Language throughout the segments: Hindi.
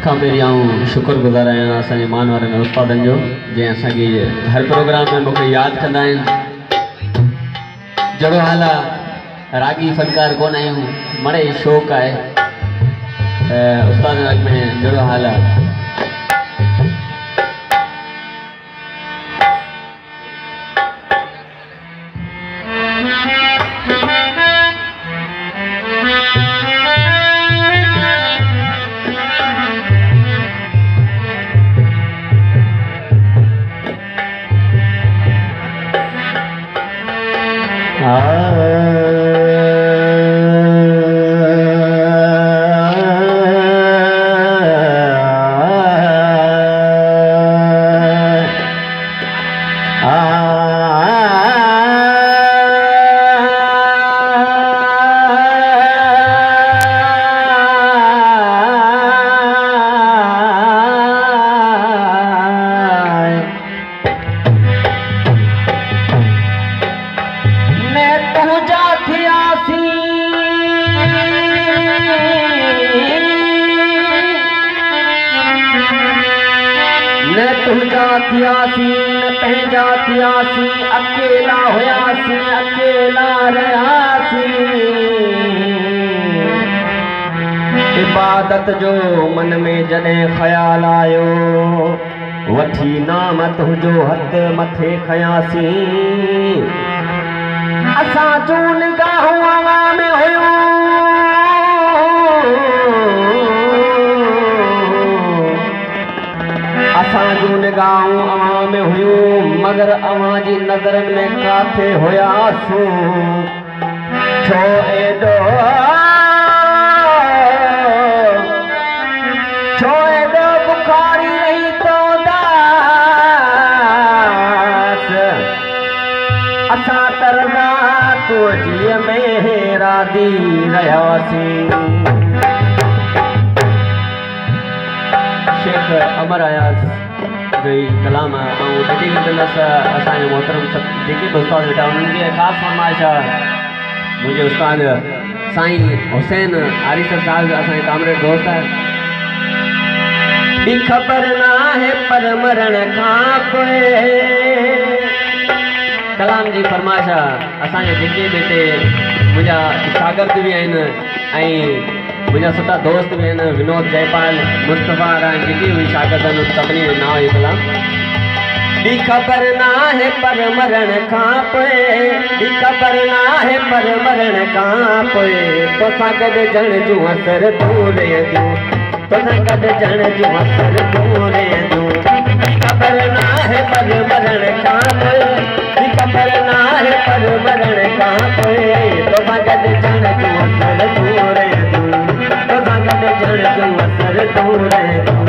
खां पहिरीं आऊं शुक्रगुज़ार आहियां असांजे मान वारनि उस्तादनि जो जंहिं असांखे हर प्रोग्राम में मूंखे यादि कंदा आहिनि। जहिड़ो हाल आहे, रागी फनकार कोन आहियूं, मड़े शौक़ु आहे उस्ताद में जहिड़ो हाल आहे। अकेला होयासी अकेला रहासी, इबादत जो मन में जॾहिं ख्याल आयो, वठी नाम तुंहिंजो हथ मथे खयासी। असां जो निगाहूं हवा में हुयूं, असां जूं निगाहूं अवां में हुयूं, मगर अवां जी नज़रनि में काथे हुयासूं। छो एॾो बुखारी रही तो दास, असां तरदा तुझीअ में राज़ी रहियासीं। शेख अमर अयाज़ जो कलाम ऐं ॾाढी कंदसि असांजे मोहतरम जेके बि उस्ताद वेठा उन्हनि खे ख़ासि फरमाइश आहे। मुंहिंजे उस्ताद साईं हुसैन आरिसर साहिब असांजे कामरेड दोस्त आहे। ॿी ख़बर न आहे पर मरण खां पोइ, कलाम जी फरमाइश आहे। असांजे जेके बि हिते मुंहिंजा शागिर्द बि आहिनि ऐं मुझा सुठा दोस्त भी हैं, विनोद जयपाल मुस्तफ़ा जेके भी शागिर्द आहिनि सभिनी जो नाम आहे कलाम। ॿी ख़बर न आहे पर मरण खां पोइ, ॿी ख़बर न आहे पर मरण खां पोइ, तोसां गॾिजण जूं असर तूं रहंदियूं, तोसां गॾिजण जूं असर तूं रहंदियूं। ॿी ख़बर न आहे पर मरण खां पोइ, ॿी ख़बर न आहे पर मरण खां पोइ, तोसां गॾिजण जूं असर तूं रहंदियूं, तोसां गॾिजण जूं असर तूं रहंदियूं।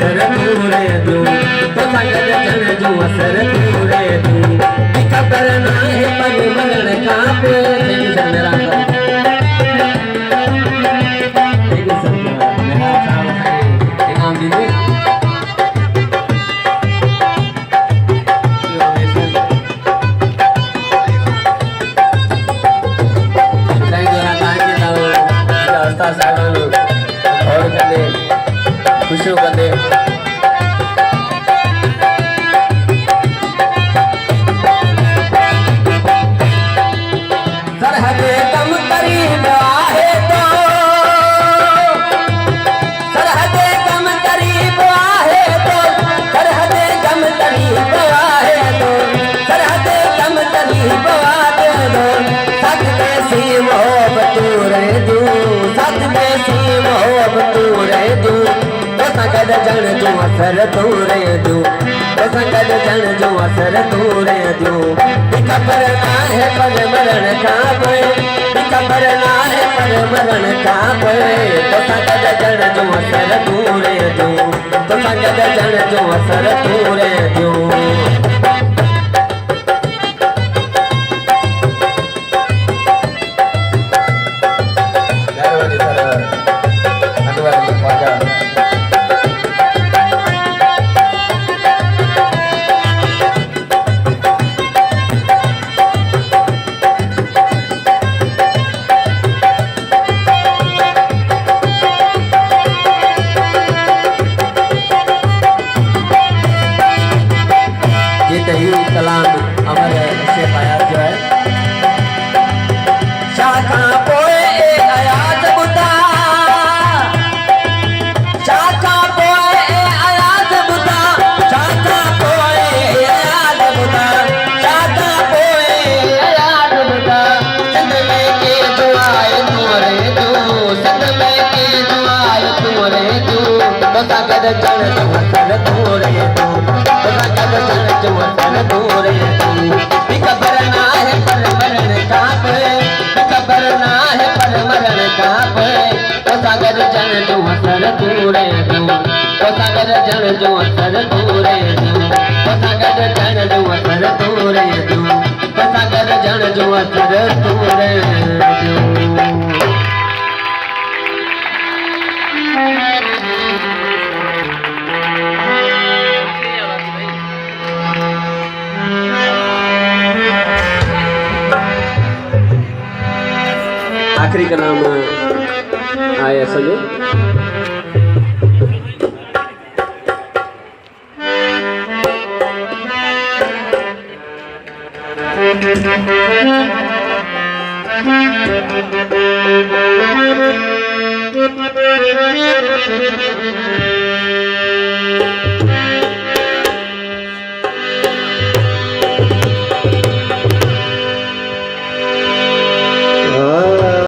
असर पूरे दूं तो संगत जन जो असर पूरे दूं खबर ना है पर मरण का पे तेरी मेरा इनाम दे दो खुशियों कंदे सरहदे कम करीब आहे तो सरहदे कम करीब आहे तो सरहदे कम करीब आहे तो सरहदे कम करीब आहे तो सच देसी मोहब्बत रे दू सच देसी मोहब्बत रे दू संगत जन जो असर तूरे दू संगत जन जो असर तूरे दू खबर ना है पर मरण का पे खबर ना है पर मरण का पे तो संगत जन जो असर तूरे दू तो संगत जन जो असर तूरे दू कलाम अमर शेख आयात जो है शाखा पोए ए आयात बुता शाखा पोए ए आयात बुता शाखा पोए ए आयात बुता शाखा पोए ए आयात बुता संग में के दुआए तुमरे तू संग में के दुआए तुमरे तू तो सागर जन जो असर तोरे तू तो सागर जन जो असर तोरे खबर ना है पर मरण का पे खबर ना है पर मरण का पे तो सागर जन जो असर तोरे दू तो सागर जन जो असर तोरे दू तो सागर जन जो असर तोरे दू तो सागर जन जो असर तोरे दू आखिरी कलाम आए सॼो Thank you.